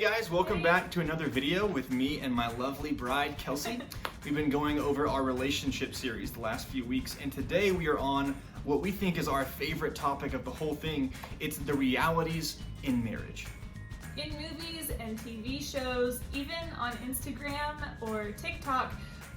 guys, welcome back to another video with me and my lovely bride, Kelsey. We've been going over our relationship series the last few weeks, and today we are on what we think is our favorite topic of the whole thing. It's the realities in marriage. In movies and TV shows, even on Instagram or TikTok,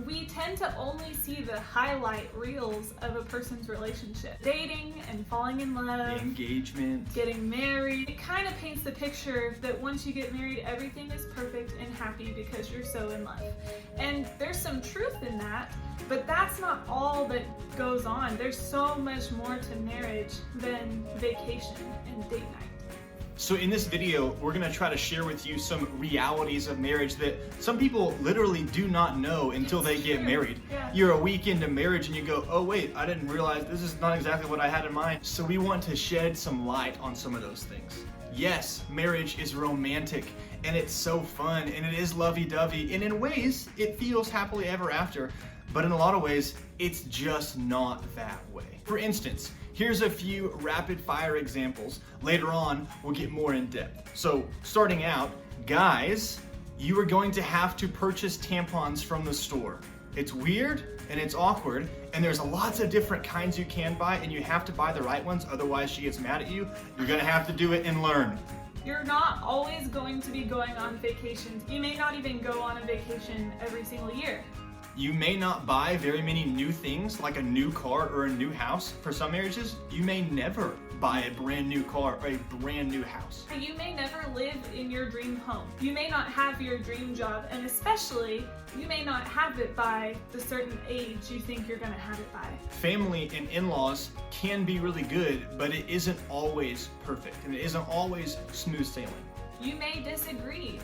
we tend to only see the highlight reels of a person's relationship. Dating and falling in love, Engagement, getting married. It kind of paints the picture that once you get married, everything is perfect and happy because you're so in love. And there's some truth in that, but that's not all that goes on. There's so much more to marriage than vacation and date night. So in this video, we're gonna try to share with you some realities of marriage that some people literally do not know until they get married. Yeah. You're a week into marriage and you go, oh wait, I didn't realize this is not exactly what I had in mind. So we want to shed some light on some of those things. Yes, marriage is romantic and it's so fun and it is lovey-dovey, and in ways it feels happily ever after, but in a lot of ways it's just not that way. For instance, here's a few rapid fire examples. Later on, we'll get more in depth. So starting out, guys, you are going to have to purchase tampons from the store. It's weird and it's awkward, and there's lots of different kinds you can buy, and you have to buy the right ones, otherwise she gets mad at you. You're gonna have to do it and learn. You're not always going to be going on vacations. You may not even go on a vacation every single year. You may not buy very many new things like a new car or a new house. For some marriages, you may never buy a brand new car or a brand new house. You may never live in your dream home. You may not have your dream job, and especially, you may not have it by the certain age you think you're gonna have it by. Family and in-laws can be really good, but it isn't always perfect, and it isn't always smooth sailing. You may disagree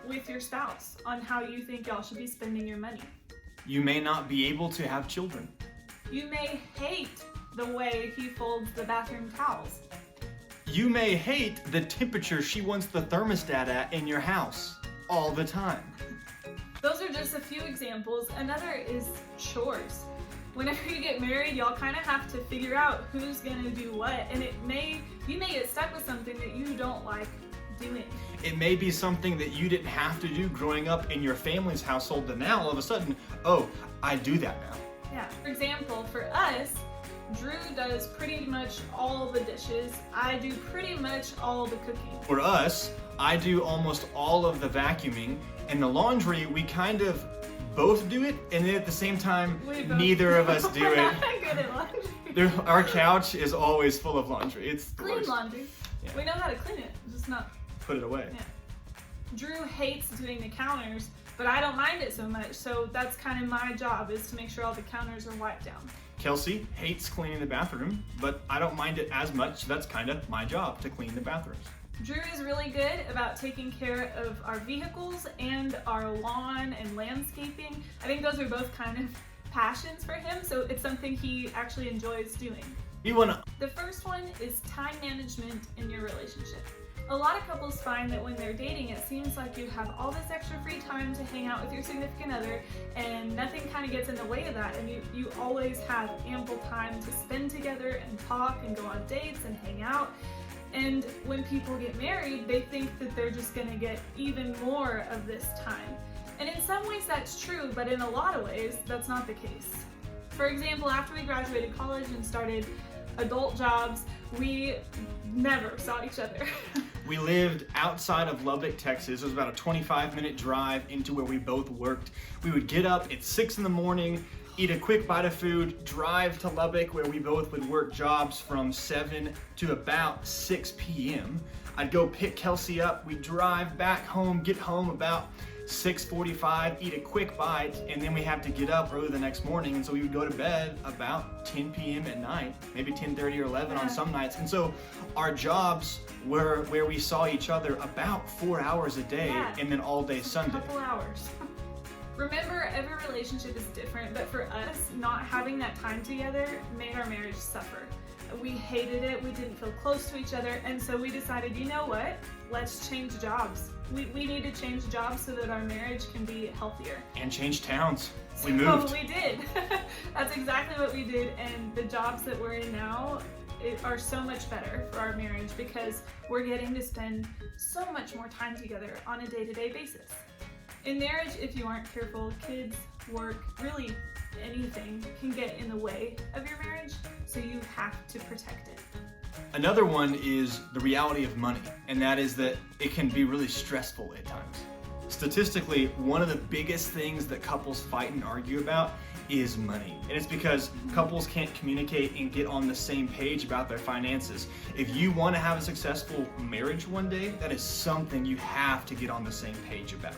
with your spouse on how you think y'all should be spending your money. You may not be able to have children. You may hate the way he folds the bathroom towels. You may hate the temperature she wants the thermostat at in your house all the time. Those are just a few examples. Another is chores. Whenever you get married, y'all kind of have to figure out who's gonna do what, and you may get stuck with something that you don't like doing. It may be something that you didn't have to do growing up in your family's household, and now all of a sudden, oh, I do that now. Yeah. For example, for us, Drew does pretty much all the dishes. I do pretty much all the cooking. For us, I do almost all of the vacuuming, and the laundry, we kind of both do it, and then at the same time, neither of us do We're it. not good at laundry. Our couch is always full of laundry. It's the Clean worst. laundry. Yeah. We know how to clean it, just not. Put it away. Yeah. Drew hates doing the counters, but I don't mind it so much, so that's kind of my job, is to make sure all the counters are wiped down. Kelsey hates cleaning the bathroom, but I don't mind it as much, so that's kind of my job, to clean the bathrooms. Drew is really good about taking care of our vehicles and our lawn and landscaping. I think those are both kind of passions for him, so it's something he actually enjoys doing. The first one is time management in your relationship. A lot of couples find that when they're dating, it seems like you have all this extra free time to hang out with your significant other, and nothing kind of gets in the way of that, and you always have ample time to spend together and talk and go on dates and hang out. And when people get married, they think that they're just gonna get even more of this time. And in some ways that's true, but in a lot of ways, that's not the case. For example, after we graduated college and started adult jobs, we never saw each other. We lived outside of Lubbock, Texas. It was about a 25-minute drive into where we both worked. We would get up at 6 in the morning, eat a quick bite of food, drive to Lubbock where we both would work jobs from 7 to about 6 p.m. I'd go pick Kelsey up, we'd drive back home, get home about 6:45, eat a quick bite, and then we have to get up early the next morning, and so we would go to bed about 10 p.m. at night, maybe 10:30 or 11 on some nights. And so our jobs were where we saw each other about 4 hours a day, and then all day Sunday. A couple hours. Remember, every relationship is different, but for us, not having that time together made our marriage suffer. We hated it, we didn't feel close to each other, and so we decided, you know what, let's change jobs. We need to change jobs so that our marriage can be healthier. And change towns. We So moved. we did. That's exactly what we did, and the jobs that we're in now, are so much better for our marriage because we're getting to spend so much more time together on a day-to-day basis. In marriage, if you aren't careful, kids, work, really anything can get in the way of your marriage, so you have to protect it. Another one is the reality of money, and that is that it can be really stressful at times. Statistically, one of the biggest things that couples fight and argue about is money. And it's because couples can't communicate and get on the same page about their finances. If you want to have a successful marriage one day, that is something you have to get on the same page about.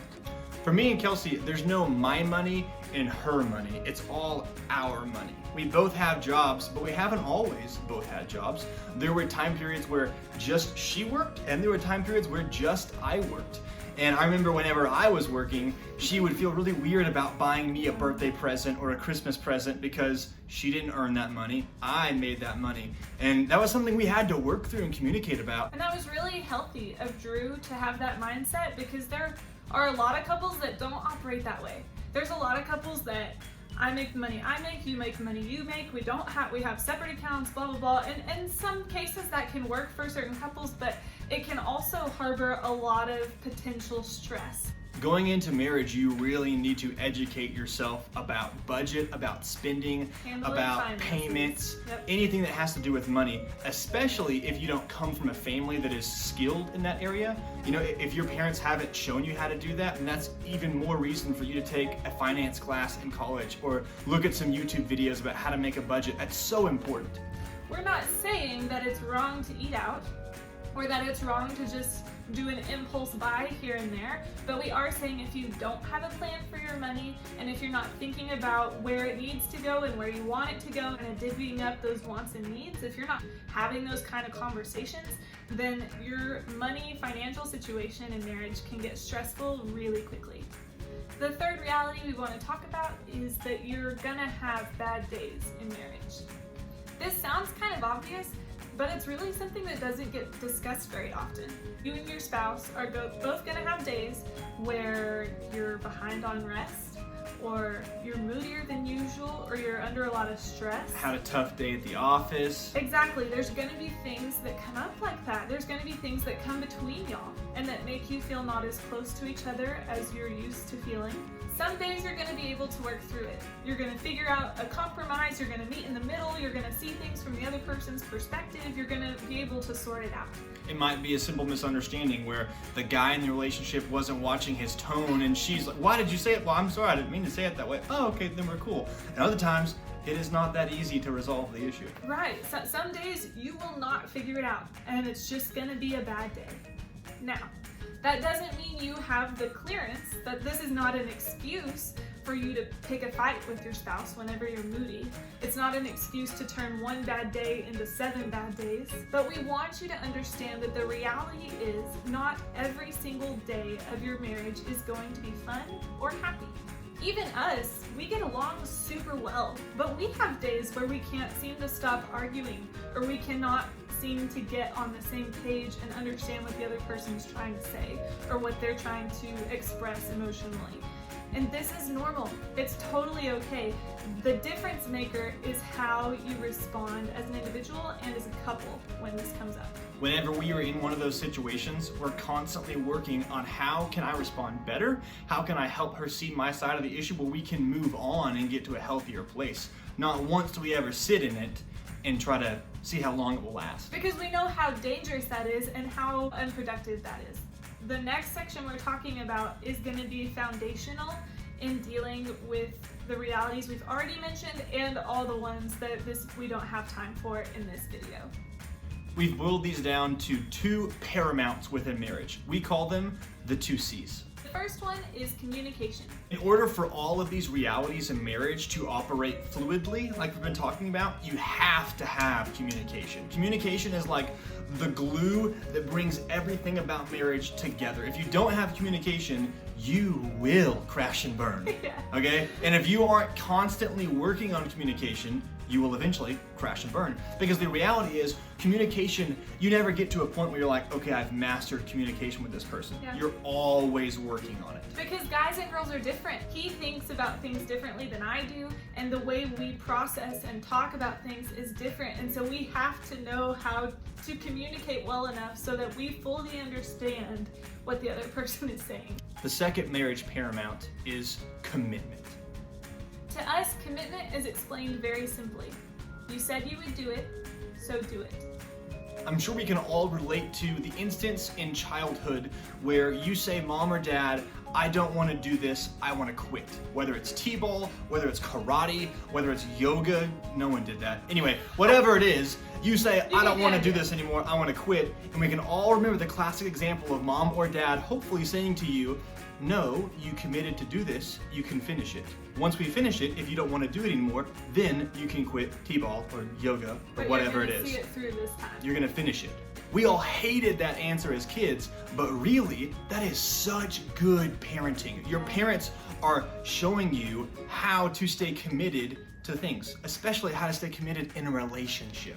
For me and Kelsey, there's no my money and her money. It's all our money. We both have jobs, but we haven't always both had jobs. There were time periods where just she worked, and there were time periods where just I worked. And I remember whenever I was working, she would feel really weird about buying me a birthday present or a Christmas present because she didn't earn that money. I made that money. And that was something we had to work through and communicate about. And that was really healthy of Drew to have that mindset, because there are a lot of couples that don't operate that way. There's a lot of couples that I make the money I make, you make the money you make, we have separate accounts, blah, blah, blah. And in some cases that can work for certain couples, but it can also harbor a lot of potential stress. Going into marriage, you really need to educate yourself about budget, about spending, about payments, anything that has to do with money, especially if you don't come from a family that is skilled in that area. You know, if your parents haven't shown you how to do that, then that's even more reason for you to take a finance class in college or look at some YouTube videos about how to make a budget. That's so important. We're not saying that it's wrong to eat out or that it's wrong to just do an impulse buy here and there, but we are saying if you don't have a plan for your money, and if you're not thinking about where it needs to go and where you want it to go and divvying up those wants and needs, if you're not having those kind of conversations, then your money financial situation in marriage can get stressful really quickly. The third reality we want to talk about is that you're gonna have bad days in marriage. This sounds kind of obvious, but it's really something that doesn't get discussed very often. You and your spouse are both gonna have days where you're behind on rest, or you're moodier than usual, or you're under a lot of stress. Had a tough day at the office. Exactly, there's gonna be things that come up like that. There's gonna be things that come between y'all and that make you feel not as close to each other as you're used to feeling. Some days you're going to be able to work through it. You're going to figure out a compromise, you're going to meet in the middle, you're going to see things from the other person's perspective, you're going to be able to sort it out. It might be a simple misunderstanding where the guy in the relationship wasn't watching his tone and she's like, why did you say it? Well, I'm sorry, I didn't mean to say it that way. Oh, okay, then we're cool. And other times, it is not that easy to resolve the issue. Right, so some days you will not figure it out and it's just going to be a bad day. Now, that doesn't mean you have the clearance, that this is not an excuse for you to pick a fight with your spouse whenever you're moody. It's not an excuse to turn one bad day into 7 bad days. But we want you to understand that the reality is not every single day of your marriage is going to be fun or happy. Even us, we get along super well, but we have days where we can't seem to stop arguing, or we cannot seem to get on the same page and understand what the other person's trying to say or what they're trying to express emotionally. And this is normal. It's totally okay. The difference maker is how you respond as an individual and as a couple when this comes up. Whenever we are in one of those situations, we're constantly working on how can I respond better? How can I help her see my side of the issue where we can move on and get to a healthier place? Not once do we ever sit in it and try to see how long it will last. Because we know how dangerous that is and how unproductive that is. The next section we're talking about is going to be foundational in dealing with the realities we've already mentioned and all the ones that we don't have time for in this video. We've boiled these down to 2 paramounts within marriage. We call them the 2 C's. The first one is communication. In order for all of these realities in marriage to operate fluidly, like we've been talking about, you have to have communication. Communication is like the glue that brings everything about marriage together. If you don't have communication, you will crash and burn. Yeah. Okay? And if you aren't constantly working on communication, you will eventually crash and burn. Because the reality is, communication, you never get to a point where you're like, okay, I've mastered communication with this person. Yeah. You're always working on it. Because guys and girls are different. He thinks about things differently than I do, and the way we process and talk about things is different. And so we have to know how to communicate well enough so that we fully understand what the other person is saying. The second marriage paramount is commitment. To us, commitment is explained very simply. You said you would do it, so do it. I'm sure we can all relate to the instance in childhood where you say, Mom or Dad, I don't want to do this, I want to quit. Whether it's t-ball, whether it's karate, whether it's yoga, no one did that. Anyway, whatever it is, you say, I don't want to do this anymore, I want to quit. And we can all remember the classic example of Mom or Dad hopefully saying to you, no, you committed to do this, you can finish it. Once we finish it, if you don't want to do it anymore, then you can quit t-ball or yoga or But whatever you're it gonna is. see it through this time. You're gonna finish it. We all hated that answer as kids, but really, that is such good parenting. Your parents are showing you how to stay committed to things, especially how to stay committed in a relationship.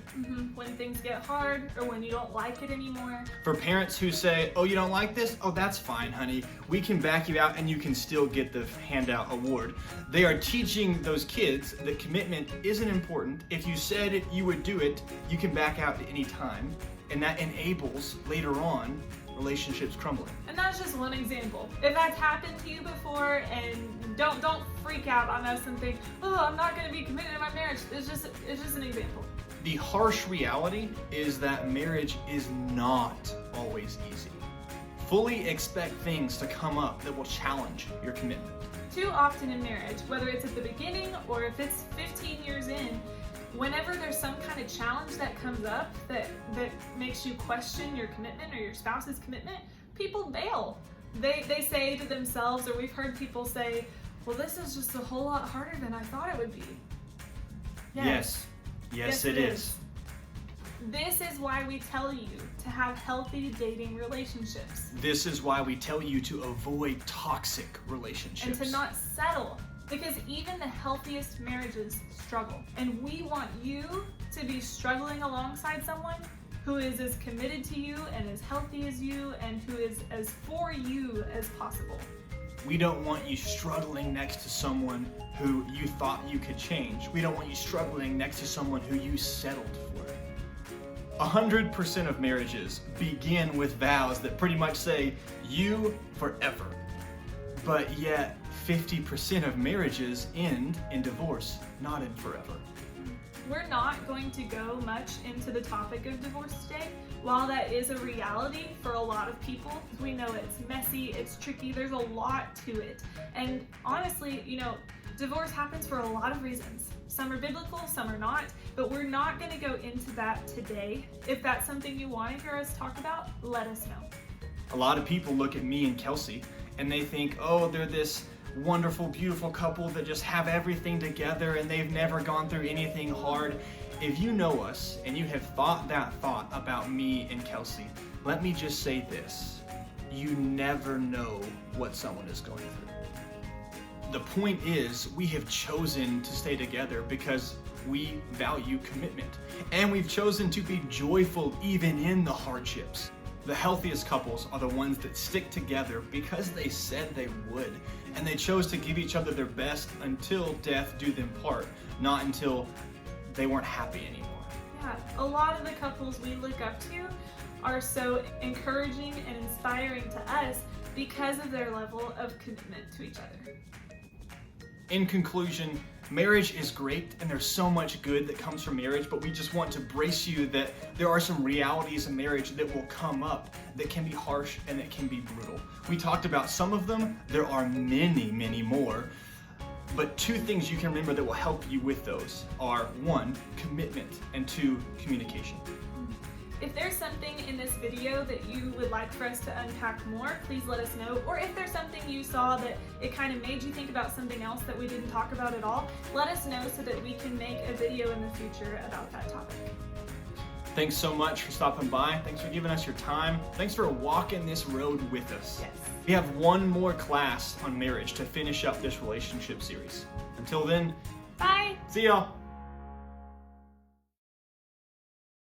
When things get hard or when you don't like it anymore. For parents who say, oh, you don't like this? Oh, that's fine, honey. We can back you out and you can still get the handout award. They are teaching those kids that commitment isn't important. If you said you would do it, you can back out at any time. And that enables, later on, relationships crumbling. And that's just one example. If that's happened to you before, and don't freak out on us and think, oh, I'm not gonna be committed to my marriage. It's just an example. The harsh reality is that marriage is not always easy. Fully expect things to come up that will challenge your commitment. Too often in marriage, whether it's at the beginning or if it's 15 years in, whenever there's some kind of challenge that comes up that makes you question your commitment or your spouse's commitment, people bail. They say to themselves, or we've heard people say, well, this is just a whole lot harder than I thought it would be. Yes, it is. This is why we tell you to have healthy dating relationships. This is why we tell you to avoid toxic relationships. And to not settle. Because even the healthiest marriages struggle. And we want you to be struggling alongside someone who is as committed to you and as healthy as you and who is as for you as possible. We don't want you struggling next to someone who you thought you could change. We don't want you struggling next to someone who you settled for. 100% of marriages begin with vows that pretty much say, you forever. But yet, 50% of marriages end in divorce, not in forever. We're not going to go much into the topic of divorce today. While that is a reality for a lot of people, we know it's messy, it's tricky, there's a lot to it. And honestly, divorce happens for a lot of reasons. Some are biblical, some are not, but we're not going to go into that today. If that's something you want to hear us talk about, let us know. A lot of people look at me and Kelsey and they think, oh, they're this wonderful, beautiful couple that just have everything together and they've never gone through anything hard. If you know us and you have thought that thought about me and Kelsey, let me just say this. You never know what someone is going through. The point is, we have chosen to stay together because we value commitment. And we've chosen to be joyful even in the hardships. The healthiest couples are the ones that stick together because they said they would. And they chose to give each other their best until death do them part, not until they weren't happy anymore. Yeah, a lot of the couples we look up to are so encouraging and inspiring to us because of their level of commitment to each other. In conclusion, marriage is great and there's so much good that comes from marriage, but we just want to brace you that there are some realities in marriage that will come up that can be harsh and that can be brutal. We talked about some of them. There are many, many more. But two things you can remember that will help you with those are 1, commitment, and 2, communication. If there's something in this video that you would like for us to unpack more, please let us know. Or if there's something you saw that it kind of made you think about something else that we didn't talk about at all, let us know so that we can make a video in the future about that topic. Thanks so much for stopping by. Thanks for giving us your time. Thanks for walking this road with us. Yes. We have one more class on marriage to finish up this relationship series. Until then, Bye. see y'all.